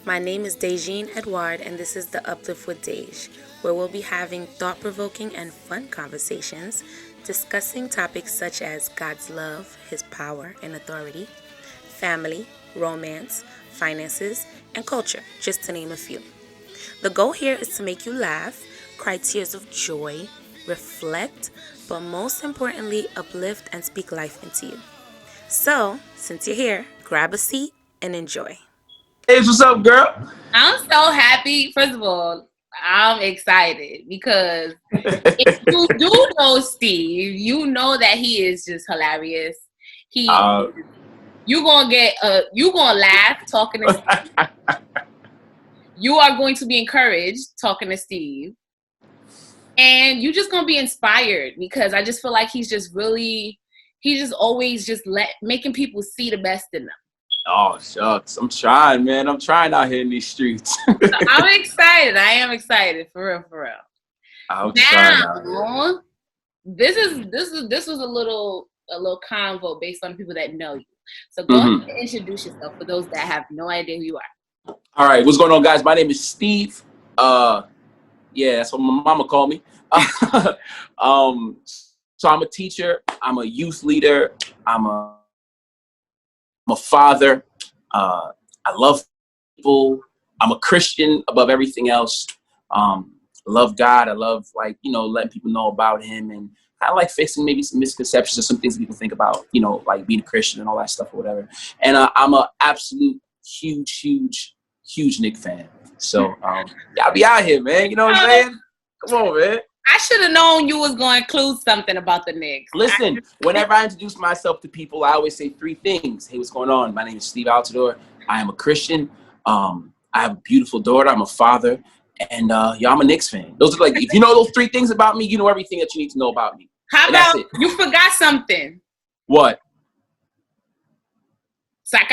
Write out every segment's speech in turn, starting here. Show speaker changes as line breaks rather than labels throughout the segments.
My name is Dejine Edouard, and this is the Uplift with Dej, where we'll be having thought provoking and fun conversations discussing topics such as God's love, His power and authority, family, romance, finances, and culture, just to name a few. The goal here is to make you laugh, cry tears of joy, reflect, but most importantly, uplift and speak life into you. So, since you're here, grab a seat and enjoy.
Hey, what's up, girl?
I'm so happy. First of all, I'm excited because if you do know Steve, you know that he is just hilarious. He,
Uh,
you gonna laugh talking to Steve. You are going to be encouraged talking to Steve, and you just gonna be inspired because I just feel like he's just always just making people see the best in them.
oh, shucks. I'm trying, man. I'm trying out here in these streets.
So I'm excited. I am excited for real, for real.
I'm trying out here.
Now, this was a little convo based on people that know you. So go ahead and introduce yourself for those that have no idea who you are.
All right, what's going on, guys? My name is Steve. Yeah, that's what my mama called me. So I'm a teacher. I'm a youth leader. I'm a father. I love people. I'm a Christian above everything else. I love God. I love, letting people know about Him, and I like fixing maybe some misconceptions or some things people think about, like being a Christian and all that stuff or whatever. And I'm a absolute huge Nick fan. So y'all be out here, man. You know what I'm saying? Come on, man.
I should have known you was going to include something about the Knicks.
Listen, whenever I introduce myself to people, I always say three things. Hey, what's going on? My name is Steve Altidor. I am a Christian. I have a beautiful daughter. I'm a father. And I'm a Knicks fan. Those are like, if you know those three things about me, you know everything that you need to know about me.
How about you forgot something?
What? Sorry.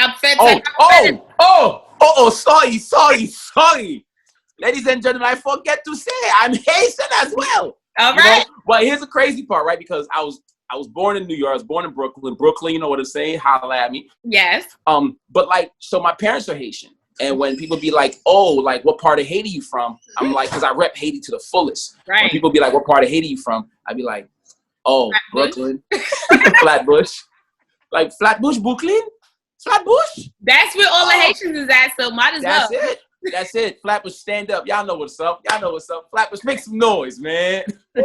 Ladies and gentlemen, I forget to say I'm Haitian as well.
All right.
Well, here's the crazy part, right? Because I was born in New York. I was born in Brooklyn. Brooklyn, you know what I'm saying? Holla at me.
Yes.
But so my parents are Haitian. And when people be like, oh, like, what part of Haiti you from? I'm like, because I rep Haiti to the fullest.
Right.
When people be like, what part of Haiti you from? I'd be like, oh, Brooklyn. Flatbush. Like, Flatbush, Brooklyn? Flatbush?
That's where all the Haitians is at, so might as well.
That's it. Flatbush, stand up. Y'all know what's up. Flatbush, make some noise, man. So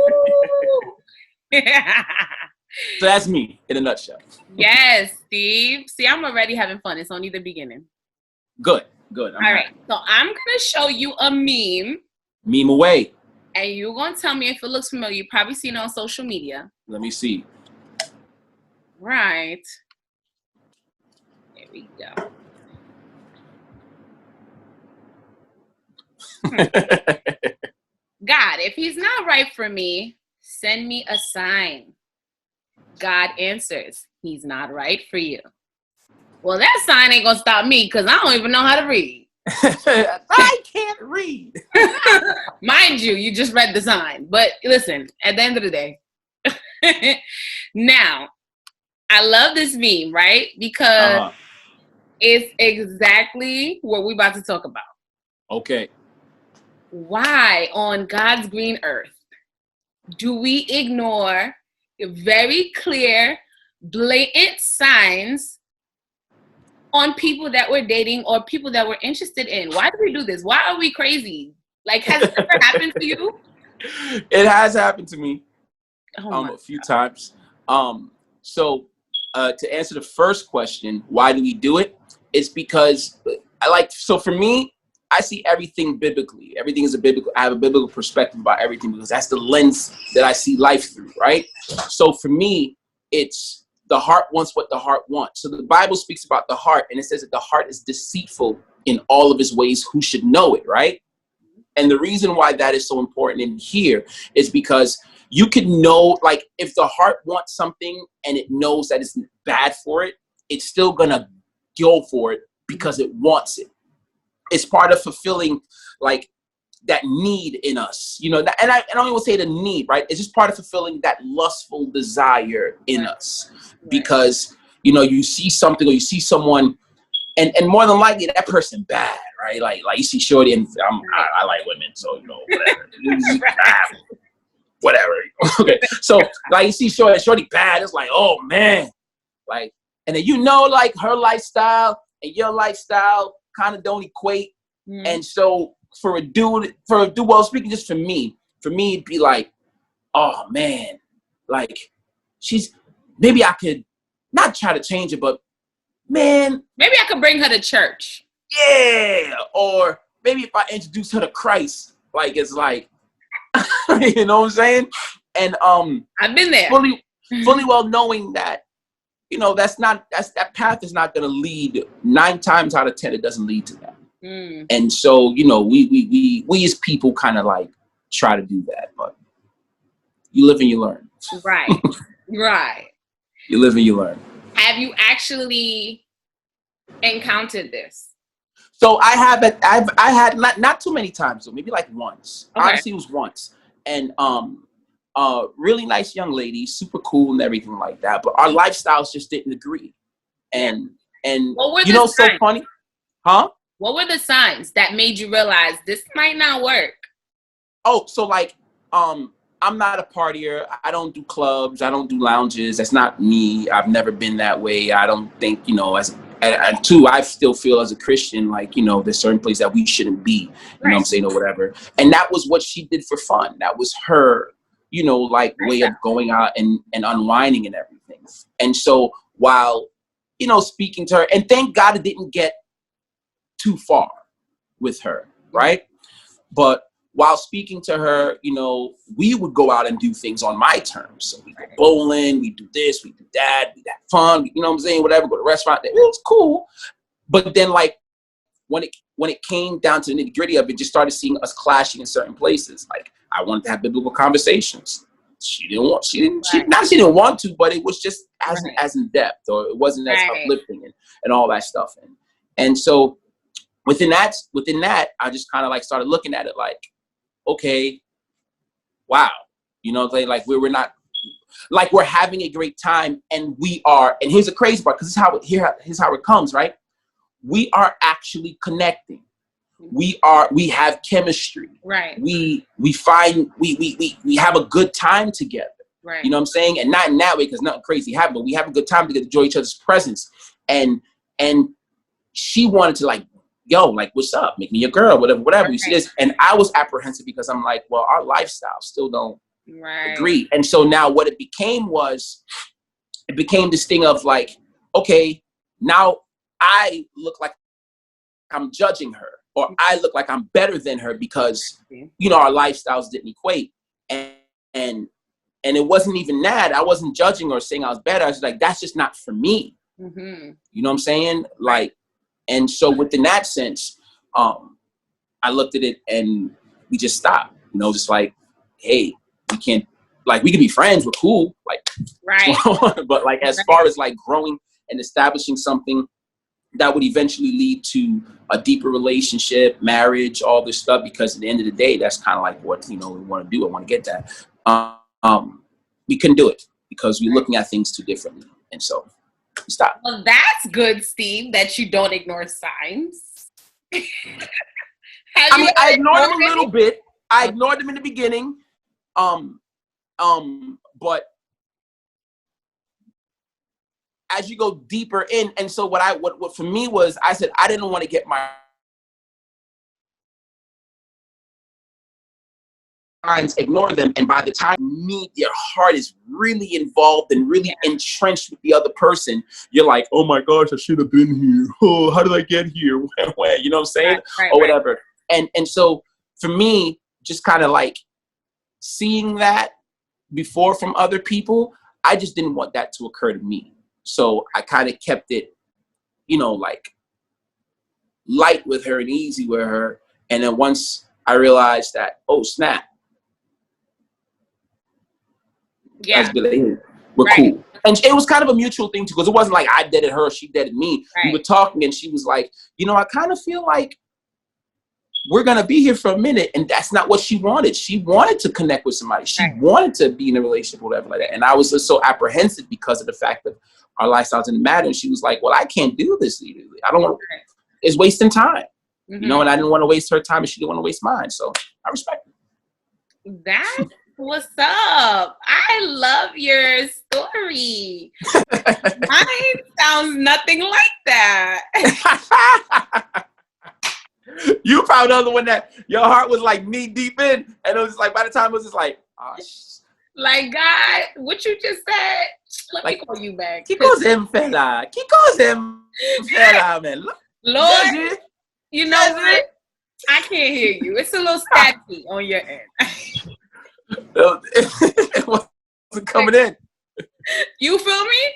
that's me in a nutshell.
Yes, Steve. See, I'm already having fun. It's only the beginning.
Good.
All right. So I'm going to show you a meme.
Meme away.
And you're going to tell me if it looks familiar. You've probably seen it on social media.
Let me see.
Right. There we go. God, if He's not right for me, send me a sign. God answers, He's not right for you. Well, that sign ain't gonna stop me because I don't even know how to read.
I can't read.
Mind you, you just read the sign. But listen, at the end of the day. Now, I love this meme, right? Because it's exactly what we're about to talk about.
Okay.
Why on God's green earth do we ignore very clear, blatant signs on people that we're dating or people that we're interested in? Why do we do this? Why are we crazy? Like, has it ever happened to you?
It has happened to me
a
few times. So to answer the first question, why do we do it? It's because for me, I see everything biblically. Everything is I have a biblical perspective about everything because that's the lens that I see life through, right? So for me, it's the heart wants what the heart wants. So the Bible speaks about the heart, and it says that the heart is deceitful in all of its ways. Who should know it, right? And the reason why that is so important in here is because you can know, like, if the heart wants something and it knows that it's bad for it, it's still gonna go for it because it wants it. It's part of fulfilling, like, that need in us, and I don't even say the need, right? It's just part of fulfilling that lustful desire in us, because, you see something or you see someone, and more than likely that person bad, right? Like you see Shorty, and I like women, so whatever. Whatever. Okay, so like you see Shorty bad. It's like, oh man, like, and then like her lifestyle and your lifestyle kind of don't equate, and so for a dude, well, speaking just for me, it'd be like, oh man, like maybe I could not try to change it, but man,
maybe I could bring her to church.
Yeah, or maybe if I introduce her to Christ, like it's like, you know what I'm saying? And
I've been there.
Fully well knowing that, that path is not going to lead 9 times out of 10. It doesn't lead to that. And so, we as people kind of like try to do that, but you live and you learn.
Right. Right.
You live and you learn.
Have you actually encountered this?
So I had not too many times, so maybe like once. Okay. Honestly, it was once. And really nice young lady, super cool and everything like that. But our lifestyles just didn't agree. And so funny. Huh?
What were the signs that made you realize this might not work? Oh, so like
I'm not a partier. I don't do clubs. I don't do lounges. That's not me. I've never been that way. I don't think, and two, I still feel as a Christian, like, there's certain places that we shouldn't be, you know what I'm saying, or whatever. And that was what she did for fun. That was her, like way of going out and unwinding and everything. And so while, speaking to her, and thank God it didn't get too far with her, right? But while speaking to her, we would go out and do things on my terms. So we go bowling, we do this, we do that, we have fun, you know what I'm saying, whatever, go to a restaurant. It was cool. But then like when it came down to the nitty gritty of it, just started seeing us clashing in certain places. Like I wanted to have biblical conversations. She didn't want to, but it was just as in depth, or it wasn't as uplifting and all that stuff. And so within that, I just kind of like started looking at it like, okay, wow, like we're not, like we're having a great time, and we are. And here's the crazy part, because here's how it comes, right? We are actually connecting. We have chemistry.
Right.
We have a good time together.
Right.
You know what I'm saying? And not in that way, because nothing crazy happened, but we have a good time together, enjoy each other's presence. And she wanted to like, yo, like, what's up? Make me your girl, whatever. You see this? And I was apprehensive because I'm like, well, our lifestyles still don't agree. And so now what it became this thing of like, okay, now I look like I'm judging her, or I look like I'm better than her because, our lifestyles didn't equate. And it wasn't even that. I wasn't judging or saying I was better. I was like, that's just not for me.
Mm-hmm.
You know what I'm saying? Like, and so within that sense, I looked at it and we just stopped, just like, hey, we can't, like, we can be friends. We're cool. Like,
right.
But like, as far as like growing and establishing something that would eventually lead to a deeper relationship, marriage, all this stuff, because at the end of the day, that's kind of like what, we want to do. I want to get that. We couldn't do it because we're looking at things too differently. And so we stopped.
Well, that's good, Steve, that you don't ignore signs.
I ignored them a little bit. I ignored them in the beginning. But as you go deeper in, and so what for me was, I said, I didn't want to get my signs, ignore them, and by the time your heart is really involved and really entrenched with the other person, you're like, oh my gosh, I should have been here. Oh, how did I get here? You know what I'm saying? Or whatever. And so for me, just kind of like seeing that before from other people, I just didn't want that to occur to me. So I kind of kept it, like light with her and easy with her. And then once I realized that, oh snap, we're cool. And it was kind of a mutual thing too, because it wasn't like I dated her, she dated me. We were talking and she was like, I kind of feel like we're going to be here for a minute. And that's not what she wanted. She wanted to connect with somebody. She wanted to be in a relationship or whatever like that. And I was just so apprehensive because of the fact that our lifestyles didn't matter. And she was like, well, I can't do this. I don't want to. It's wasting time. You know, and I didn't want to waste her time and she didn't want to waste mine. So I respect it.
That's what's up. I love your story. Mine sounds nothing like that.
You probably the other one that your heart was like knee deep in, and it was like by the time it was just like, oh,
like, God, what you just said, let me call you back.
Kiko's fella, man.
Lord, you know what? I can't hear you. It's a little staticky on your end.
It wasn't coming in.
You feel me?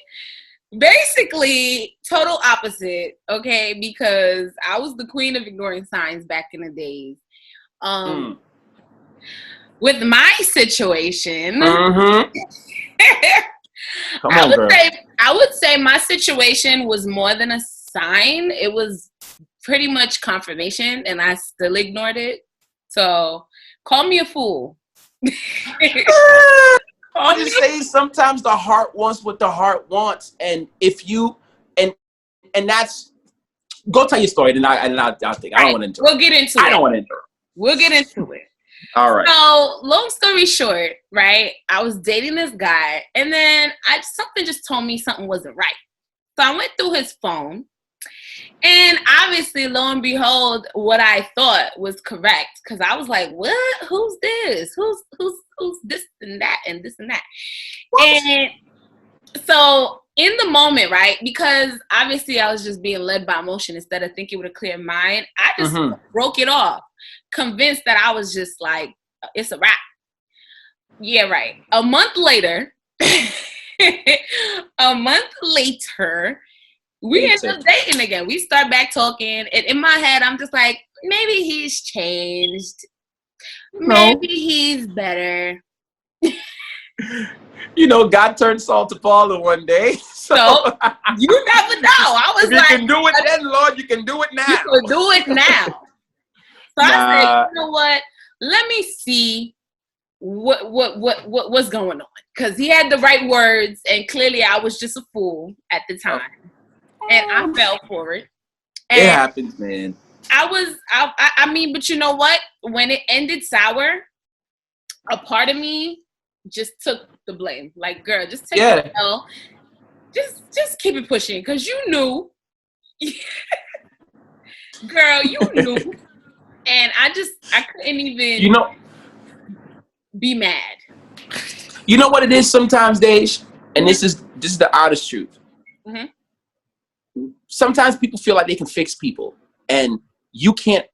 Basically, total opposite, okay? Because I was the queen of ignoring signs back in the days. With my situation,
Come on, girl.
I would say my situation was more than a sign. It was pretty much confirmation, and I still ignored it. So call me a fool.
I'm just saying, sometimes the heart wants what the heart wants, and if you and that's, go tell your story, and I'll think. I don't want to interrupt.
We'll get into it.
I don't want to interrupt.
We'll get into it.
All right.
So, long story short, right? I was dating this guy, and then something just told me something wasn't right. So I went through his phone, and obviously, lo and behold, what I thought was correct, because I was like, "What? Who's this? Who's this and that and this and that?" What? And so, in the moment, right? Because obviously, I was just being led by emotion instead of thinking with a clear mind. I just broke it off, convinced that I was just like, "It's a wrap." Yeah, right. A month later. We end up dating again. We start back talking, and in my head, I'm just like, maybe he's changed. Maybe he's better.
You know, God turned Saul to Paul in one day. So
you never know. I was
if you can do it then, Lord, you can do it now.
You can do it now. So I said, you know what? Let me see what's going on, because he had the right words, and clearly I was just a fool at the time. And I fell for it. And
it happens, man.
I mean, but you know what? When it ended sour, a part of me just took the blame. Like, girl, just take the L. Just keep it pushing, because you knew. Girl, you knew. And I couldn't even be mad.
You know what it is sometimes, Dej? And this is the honest truth. Mm-hmm. Sometimes people feel like they can fix people, and you can't.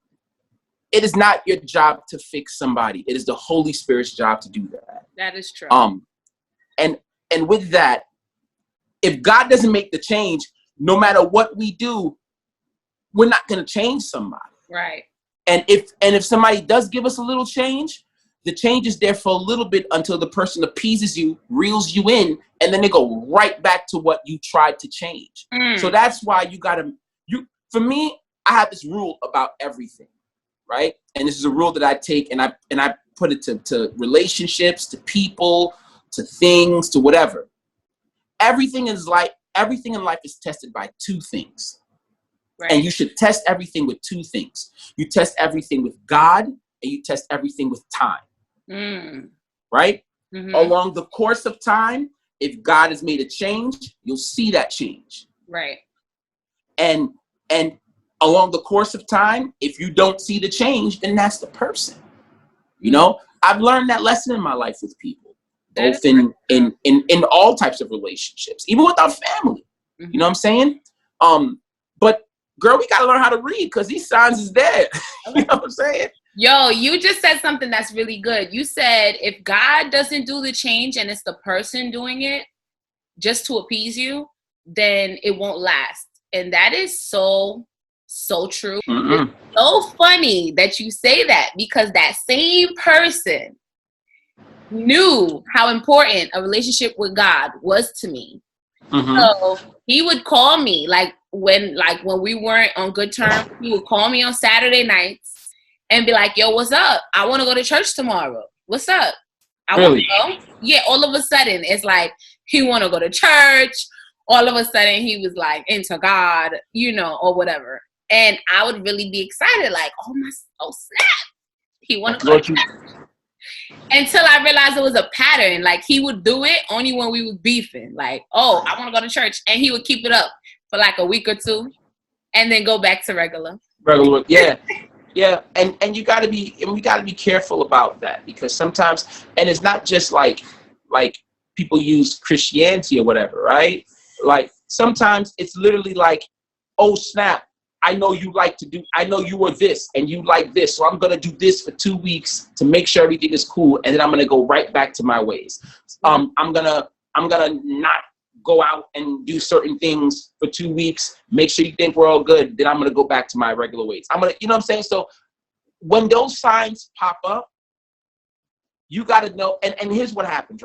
It is not your job to fix somebody. It is the Holy Spirit's job to do that.
That is true.
And with that, if God doesn't make the change, no matter what we do, we're not going to change somebody.
Right.
And if somebody does give us a little change, the change is there for a little bit until the person appeases you, reels you in, and then they go right back to what you tried to change. So that's why for me, I have this rule about everything, right? And this is a rule that I take and I put it to relationships, to people, to things, to whatever. Everything in life is tested by two things. Right. And you should test everything with two things. You test everything with God, and you test everything with time. Right? Mm-hmm. Along the course of time, if God has made a change, you'll see that change.
Right.
And along the course of time, if you don't see the change, then that's the person. You know, I've learned that lesson in my life with people, both in all types of relationships, even with our family. Mm-hmm. You know what I'm saying? But girl, we gotta learn how to read, because these signs is there. You know what I'm saying?
Yo, you just said something that's really good. You said if God doesn't do the change and it's the person doing it just to appease you, then it won't last. And that is so true. Mm-hmm. It's so funny that you say that, because that same person knew how important a relationship with God was to me. Mm-hmm. So he would call me when we weren't on good terms. He would call me on Saturday nights and be like, "Yo, what's up? I want to go to church tomorrow. What's up? I want to go." Yeah, all of a sudden, it's like he want to go to church. All of a sudden, he was like into God, or whatever. And I would really be excited, like, oh snap, he want to go
Lord,
to church. Until I realized it was a pattern. Like, he would do it only when we was beefing. Like, oh, I want to go to church. And he would keep it up for like a week or two and then go back to regular.
Yeah. Yeah. And we gotta be careful about that, because sometimes, and it's not just like people use Christianity or whatever, right? Like, sometimes it's literally like, oh snap, I know you were this and you like this, so I'm gonna do this for 2 weeks to make sure everything is cool, and then I'm gonna go right back to my ways. I'm gonna not go out and do certain things for 2 weeks, make sure you think we're all good, then I'm gonna go back to my regular ways. I'm gonna, you know what I'm saying? So when those signs pop up, you gotta know, and here's what happens,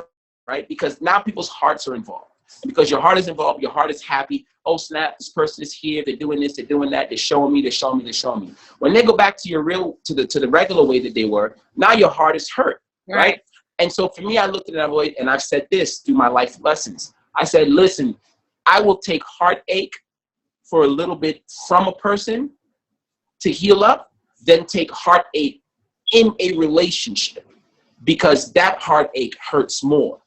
right? Because now people's hearts are involved. And because your heart is involved, your heart is happy. Oh snap, this person is here, they're doing this, they're doing that, they're showing me. When they go back to the regular way that they were, now your heart is hurt, right? And so for me, I looked at it, and I've said this through my life lessons. I said, listen, I will take heartache for a little bit from a person to heal up, then take heartache in a relationship, because that heartache hurts more.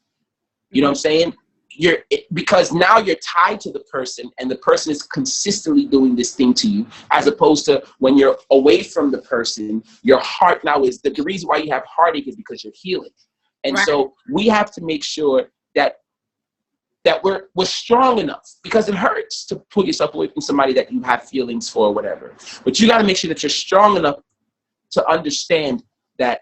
You know what I'm saying? Because now you're tied to the person, and the person is consistently doing this thing to you, as opposed to when you're away from the person, your heart now is the reason why you have heartache is because you're healing. And so we have to make sure that we're strong enough, because it hurts to pull yourself away from somebody that you have feelings for or whatever. But you got to make sure that you're strong enough to understand that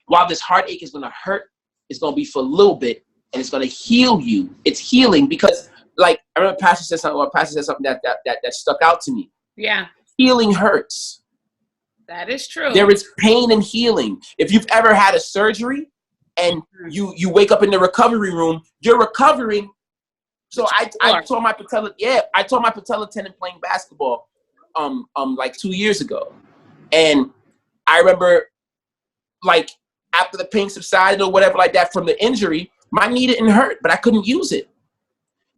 while this heartache is going to hurt, it's going to be for a little bit, and it's going to heal you. It's healing, because, like, I remember Pastor said something that stuck out to me.
Yeah.
Healing hurts.
That is true.
There is pain in healing. If you've ever had a surgery and you wake up in the recovery room, you're recovering. So I tore my patella. Yeah, I tore my patella tendon playing basketball like 2 years ago. And I remember, like, after the pain subsided or whatever like that from the injury, my knee didn't hurt, but I couldn't use it.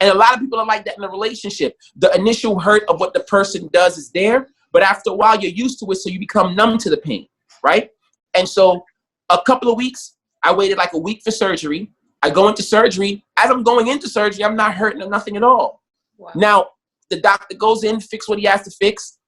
And a lot of people are like that in a relationship. The initial hurt of what the person does is there, but after a while you're used to it, so you become numb to the pain, right? And so a couple of weeks, I waited like a week for surgery. I go into surgery. As I'm going into surgery, I'm not hurting or nothing at all. Wow. Now, the doctor goes in, fix what he has to fix.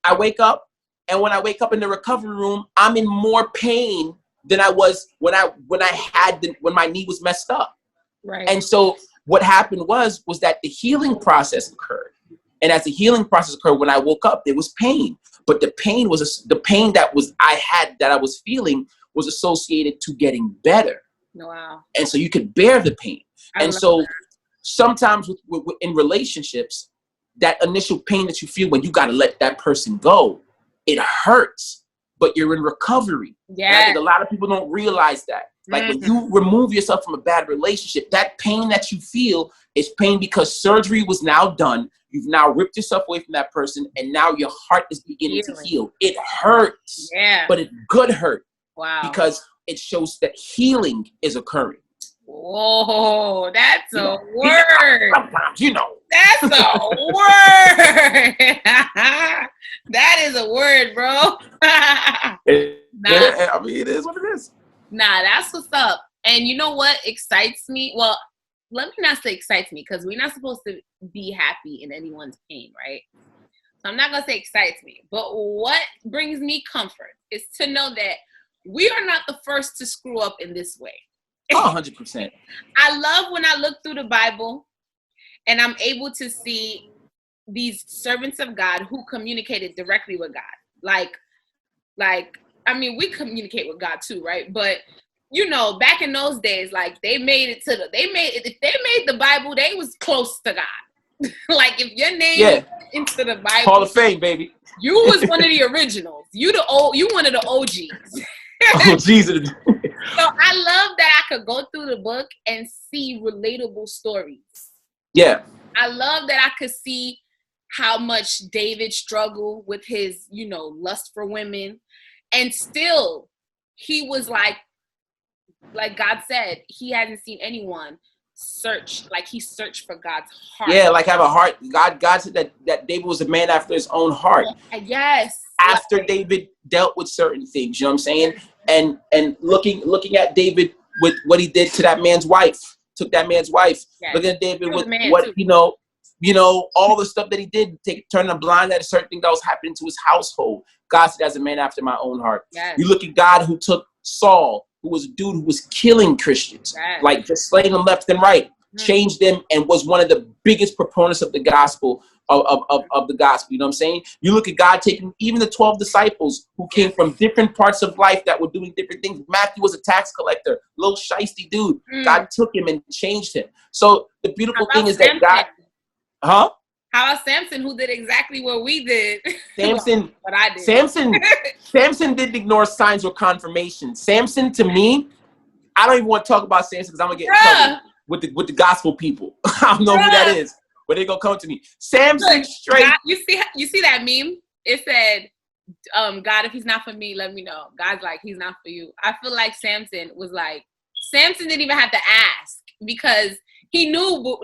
I wake up, and when I wake up in the recovery room, I'm in more pain than I was when my knee was messed up. Right. And so what happened was that the healing process occurred. And as the healing process occurred, when I woke up, there was pain. But the pain that I was feeling was associated to getting better. Wow. And so you could bear the pain. And so sometimes in relationships, that initial pain that you feel when you got to let that person go, it hurts, but you're in recovery. Yeah. I think a lot of people don't realize that. Like, when you remove yourself from a bad relationship, that pain that you feel is pain because surgery was now done. You've now ripped yourself away from that person, and now your heart is beginning to heal. It hurts, but it's good hurt. Wow. Because it shows that healing is occurring.
Whoa, that's a word.
Sometimes,
That's a word. That is a word, bro.
I mean, it is what it is.
Nah, that's what's up. And you know what excites me? Well, let me not say excites me, because we're not supposed to be happy in anyone's pain, right? So I'm not going to say excites me. But what brings me comfort is to know that we are not the first to screw up in this way.
Oh, 100%.
I love when I look through the Bible and I'm able to see these servants of God who communicated directly with God. Like, I mean, we communicate with God too, right? But back in those days, like, if they made the Bible, they was close to God. Like, if your name into the Bible,
Hall of Fame, baby,
you was one of the originals. You one of the OGs.
Oh, Jesus.
So I love that I could go through the book and see relatable stories.
Yeah.
I love that I could see how much David struggled with his, lust for women. And still, he was like God said, he hasn't seen anyone he searched for God's heart.
Yeah, like have a heart. God said that David was a man after his own heart.
Yes.
After David dealt with certain things, you know what I'm saying? And looking at David with what he did to that man's wife, took that man's wife.
Yes.
Looking at David with
what
too. All the stuff that he did, turning a blind eye to certain things that was happening to his household. God said, as a man after my own heart.
Yes.
You look at God who took Saul, who was a dude who was killing Christians, like just slaying them left and right, changed them, and was one of the biggest proponents of the gospel, of the gospel. You know what I'm saying? You look at God taking even the 12 disciples who came from different parts of life that were doing different things. Matthew was a tax collector, little shiesty dude. God took him and changed him. So the beautiful thing is that God,
How about Samson, who did exactly what we did?
Samson,
what I did.
Samson didn't ignore signs or confirmation. Samson, to me, I don't even want to talk about Samson because I'm gonna get in trouble with the gospel people. I don't know who that is, but they're gonna come to me. Samson straight.
God, you see that meme? It said, God, if he's not for me, let me know. God's like, he's not for you. I feel like Samson didn't even have to ask, because he knew,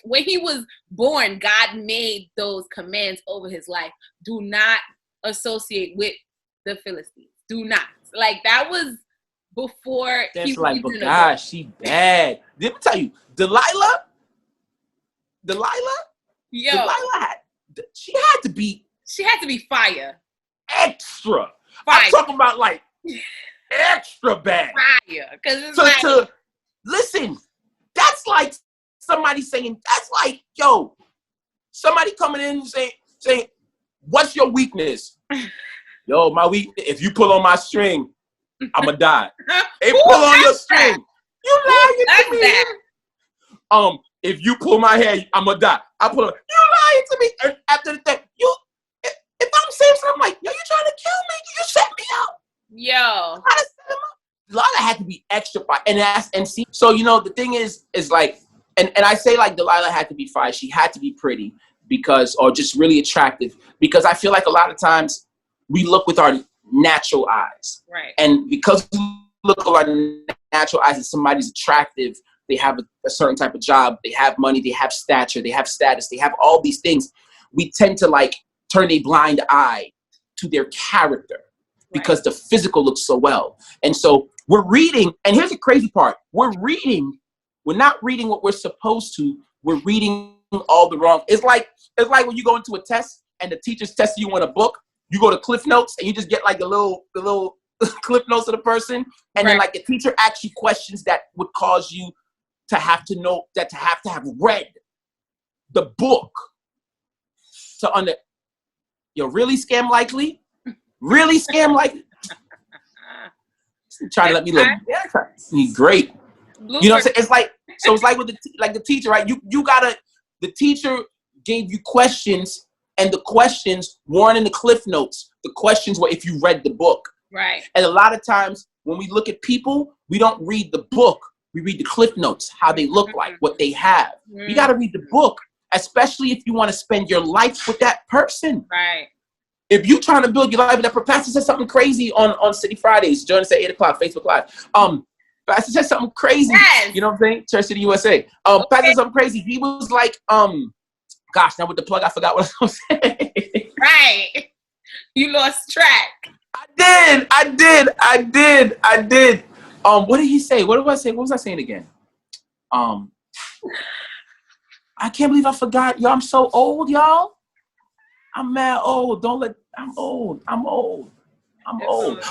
when he was born, God made those commands over his life. Do not associate with the Philistines. Do not. Like, that was before.
That's like, but gosh, she bad. Let me tell you, Delilah, she had to be
fire.
Extra.
Fire.
I'm talking about like extra bad.
Fire. Because it's
listen, that's like somebody saying, that's like, yo, somebody coming in and saying, what's your weakness? Yo, my weakness, if you pull on my string, I'ma die. Hey, pull on your string. You lying to me. If you pull my hair, I'ma die. I pull on. You lying to me. And after the thing, if I'm Samson, I'm like, yo, you trying to kill me? You set me up.
Yo.
Lala had to be extra fire. And see, so the thing is like, and I say like Delilah had to be fire. She had to be pretty or just really attractive, because I feel like a lot of times we look with our natural eyes.
Right.
And because we look with our natural eyes and somebody's attractive, they have a certain type of job, they have money, they have stature, they have status, they have all these things, we tend to like turn a blind eye to their character because the physical looks so well. And so we're reading, and here's the crazy part, we're not reading what we're supposed to, we're reading all the wrong. It's like when you go into a test and the teacher's testing you on a book, you go to Cliff Notes and you just get like the little Cliff Notes of the person, and then like the teacher asks you questions that would cause you to have to know, that to have read the book to really scam likely? Really scam likely? Trying to let me look great. You know what I'm saying? It's like with the teacher, right? The teacher gave you questions, and the questions weren't in the Cliff Notes. The questions were if you read the book.
Right.
And a lot of times when we look at people, we don't read the book. We read the Cliff Notes, how they look like, what they have. You got to read the book, especially if you want to spend your life with that person.
Right.
If you're trying to build your life, that Pastor said something crazy on City Fridays. Join us at 8 o'clock, Facebook Live. Pastor said something crazy.
Yes.
You know what I'm saying? Church City, USA. Pastor said something crazy. He was like, gosh, now with the plug, I forgot what I was going to say.
Right. You lost track.
I did. What did he say? What did I say? What was I saying again? I can't believe I forgot. Yo, I'm so old, y'all. I'm mad old. I'm old.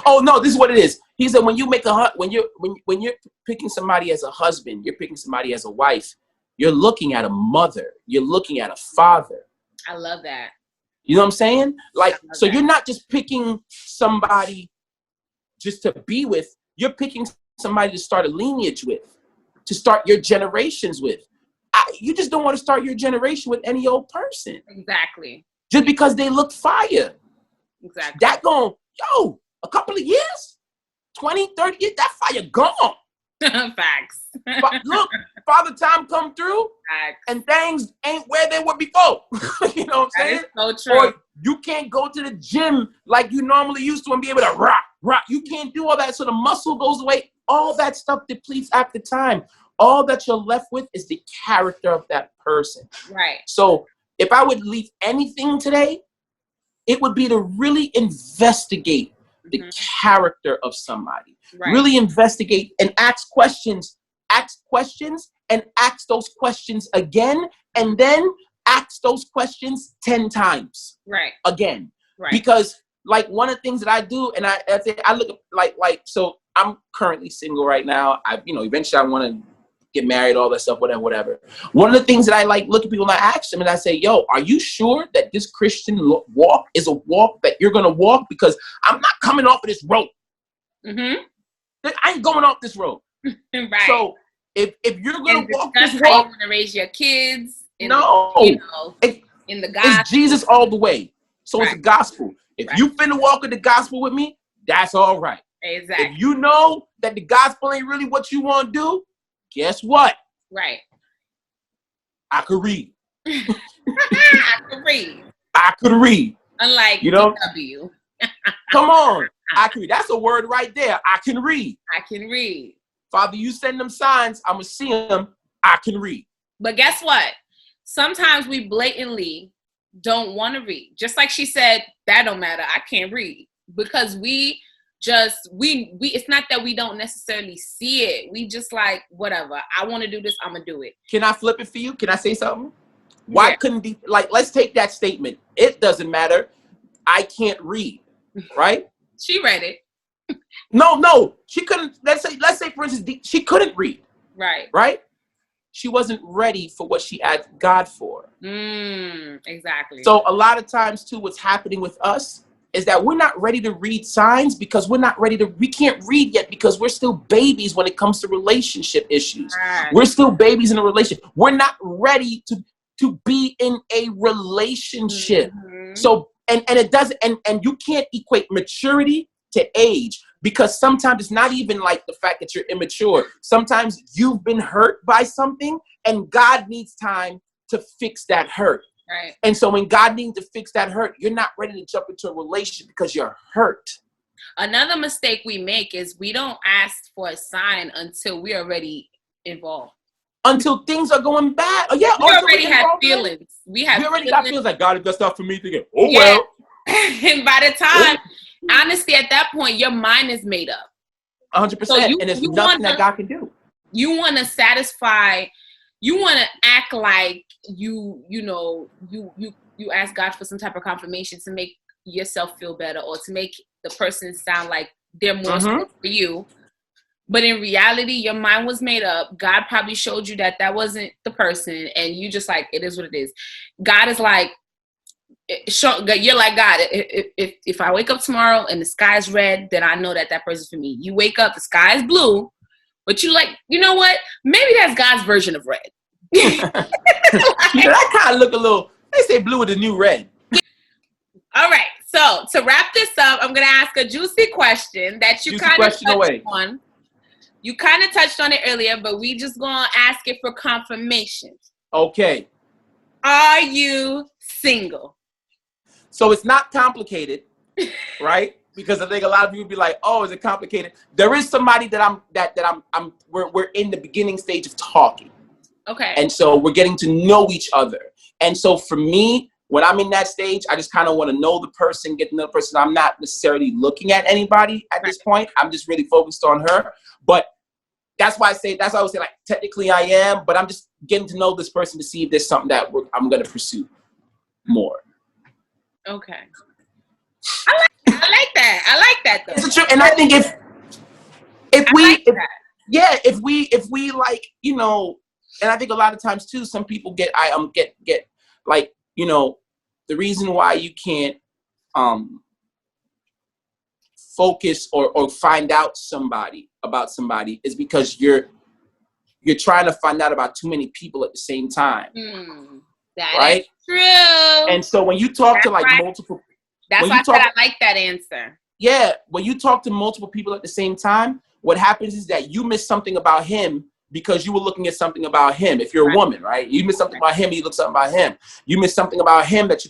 Oh no, this is what it is. He said when you make when you're picking somebody as a husband, you're picking somebody as a wife, you're looking at a mother, you're looking at a father.
I love that.
You know what I'm saying? Like, so you're not just picking somebody just to be with, you're picking somebody to start a lineage with, to start your generations with. You just don't want to start your generation with any old person.
Exactly.
Just because they look fire.
Exactly.
That a couple of years, 20, 30 years, that fire gone.
Facts.
But look, Father Time come through.
Facts.
And things ain't where they were before. You know what I'm saying?
That is so true.
Or you can't go to the gym like you normally used to and be able to rock. You can't do all that, so the muscle goes away. All that stuff depletes after time. all that you're left with is the character of that person.
Right.
So if I would leave anything today, it would be to really investigate the character of somebody.
Right.
Really investigate and ask questions and ask those questions again, and then ask those questions 10 times.
Right.
Again.
Right.
Because like one of the things that I do, and I look at like, so I'm currently single right now. Eventually I want to get married, all that stuff, whatever. One of the things that I like look at people and I ask them and I say, yo, are you sure that this Christian walk is a walk that you're going to walk? Because I'm not coming off of this road.
Mm-hmm.
I ain't going off this road.
Right.
So if you're going to walk this
how you
walk,
want to raise your kids. In
in
the gospel.
It's Jesus all the way. So
Right.
it's the gospel. If you finna walk in the gospel with me, that's all right.
Exactly.
If you know that the gospel ain't really what you want to do, guess what?
Right.
I could read.
I could read.
I could read.
Unlike DW.
Come on. I can read. That's a word right there. I can read.
I can read.
Father, you send them signs. I'm going to see them. I can read.
But guess what? Sometimes we blatantly don't want to read. Just like she said, that don't matter. I can't read. Because we it's not that we don't necessarily see it. We just like, whatever. I want to do this. I'm going to do it.
Can I flip it for you? Can I say something? Why couldn't be let's take that statement. It doesn't matter. I can't read. Right?
She read it.
No. She couldn't. Let's say for instance, she couldn't read.
Right.
Right? She wasn't ready for what she asked God for.
Exactly.
So a lot of times too, what's happening with us is that we're not ready to read signs because we can't read yet because we're still babies when it comes to relationship issues.
Right.
We're still babies in a relationship. We're not ready to be in a relationship. Mm-hmm. So, and it doesn't, and you can't equate maturity to age, because sometimes it's not even like the fact that you're immature. Sometimes you've been hurt by something and God needs time to fix that hurt.
Right.
And so when God needs to fix that hurt, you're not ready to jump into a relationship because you're hurt.
Another mistake we make is we don't ask for a sign until we're already involved. Until
things are going bad. Oh, yeah.
We already have feelings. We already got
feelings like God is best stuff for me to get. Oh, yeah. Well.
And by the time, honestly, at that point, your mind is made up.
100%. So and there's nothing that God can do.
You want to satisfy. You want to act like you ask God for some type of confirmation to make yourself feel better or to make the person sound like they're more for you. But in reality, your mind was made up. God probably showed you that wasn't the person, and you just like, it is what it is. God is like, you're like, God, if I wake up tomorrow and the sky is red, then I know that person's for me. You wake up, the sky is blue, but you like, you know what? Maybe that's God's version of red.
That kind of look a little, they say blue is the new red.
All right. So to wrap this up, I'm going to ask a juicy question that you kind of touched on. You kind of touched on it earlier, but we just going to ask it for confirmation.
Okay. Are
you single?
So it's not complicated, right? Because I think a lot of people be like, "Oh, is it complicated?" There is somebody we're in the beginning stage of talking.
Okay.
And so we're getting to know each other. And so for me, when I'm in that stage, I just kind of want to know the person, get to know the person. I'm not necessarily looking at anybody at this point. I'm just really focused on her. But that's why I would say, like, technically I am, but I'm just getting to know this person to see if there's something that I'm going to pursue more.
Okay. I like that though.
It's true. And I think if we like, you know, and I think a lot of times too, some people get like, you know, the reason why you can't focus or find out about somebody is because you're trying to find out about too many people at the same time.
That
right?
Is true.
And so when you talk to like multiple,
that's why I said I like that answer.
Yeah, when you talk to multiple people at the same time, what happens is that you miss something about him because you were looking at something about him. If you're a woman, right? You miss something about him, you look something about him. You miss something about him because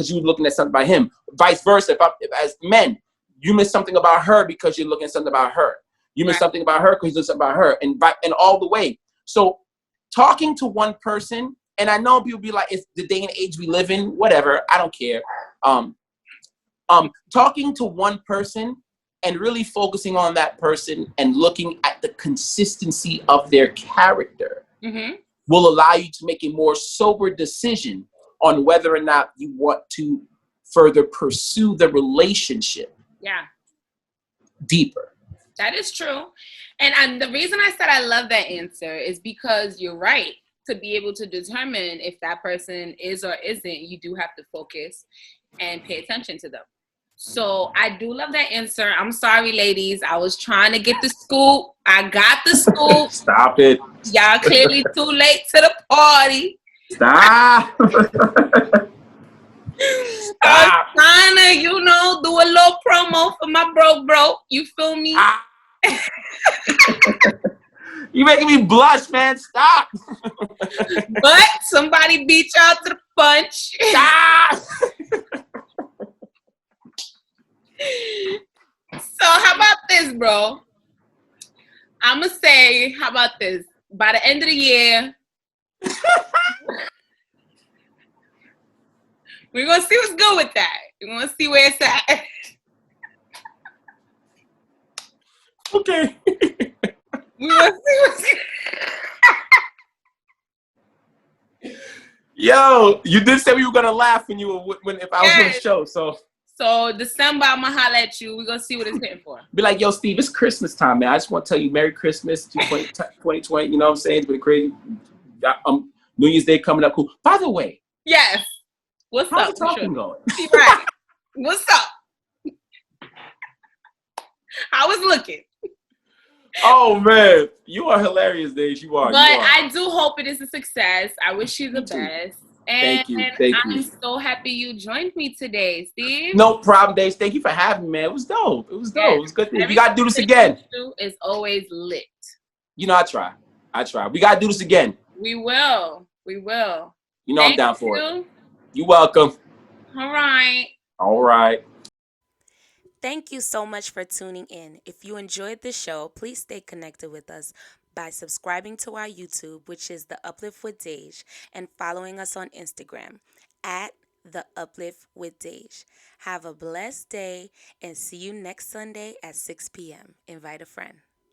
you were looking at something about him. Vice versa. If as men, you miss something about her because you're looking at something about her. You missed
Right.
something about her because you did something about her, and all the way. So talking to one person, and I know people be like, it's the day and age we live in, whatever. I don't care. Talking to one person and really focusing on that person and looking at the consistency of their character will allow you to make a more sober decision on whether or not you want to further pursue the relationship deeper.
That is true. And the reason I said I love that answer is because you're right. To be able to determine if that person is or isn't, you do have to focus and pay attention to them. So I do love that answer. I'm sorry, ladies. I was trying to get the scoop. I got the scoop.
Stop it.
Y'all clearly too late to the party.
Stop.
I was trying to, do a little promo for my broke. You feel me?
You making me blush, man. Stop.
But somebody beat y'all to the punch.
Stop.
So how about this, bro? I'm going to say, how about this? By the end of the year, we're going to see what's good with that. We're going to see where it's at.
Okay.
We're going to see what's good.
Yo, you did say we were gonna laugh when if I was on the show.
So December, I'm gonna holler at you. We're gonna see what it's hitting for.
Be like, yo, Steve, it's Christmas time, man. I just want to tell you, Merry Christmas, 2020. You know what I'm saying? It's been crazy. New Year's Day coming up, cool. By the way,
yes. What's
how's
up?
the talking going?
Right. What's up? How it's looking?
Oh man, you are hilarious, Dave. You are.
But I do hope it is a success. I wish you the best. And
Thank you.
I'm so happy you joined me today, Steve.
No problem, Dave. Thank you for having me, man. It was dope. Yes. It was good. We gotta do this again.
It's always lit.
I try. We gotta do this again.
We will.
I'm down for it. You're welcome.
All right.
Thank you so much for tuning in. If you enjoyed the show, please stay connected with us by subscribing to our YouTube, which is The Uplift with Dej, and following us on Instagram at The Uplift with Dej. Have a blessed day and see you next Sunday at 6 p.m. Invite a friend.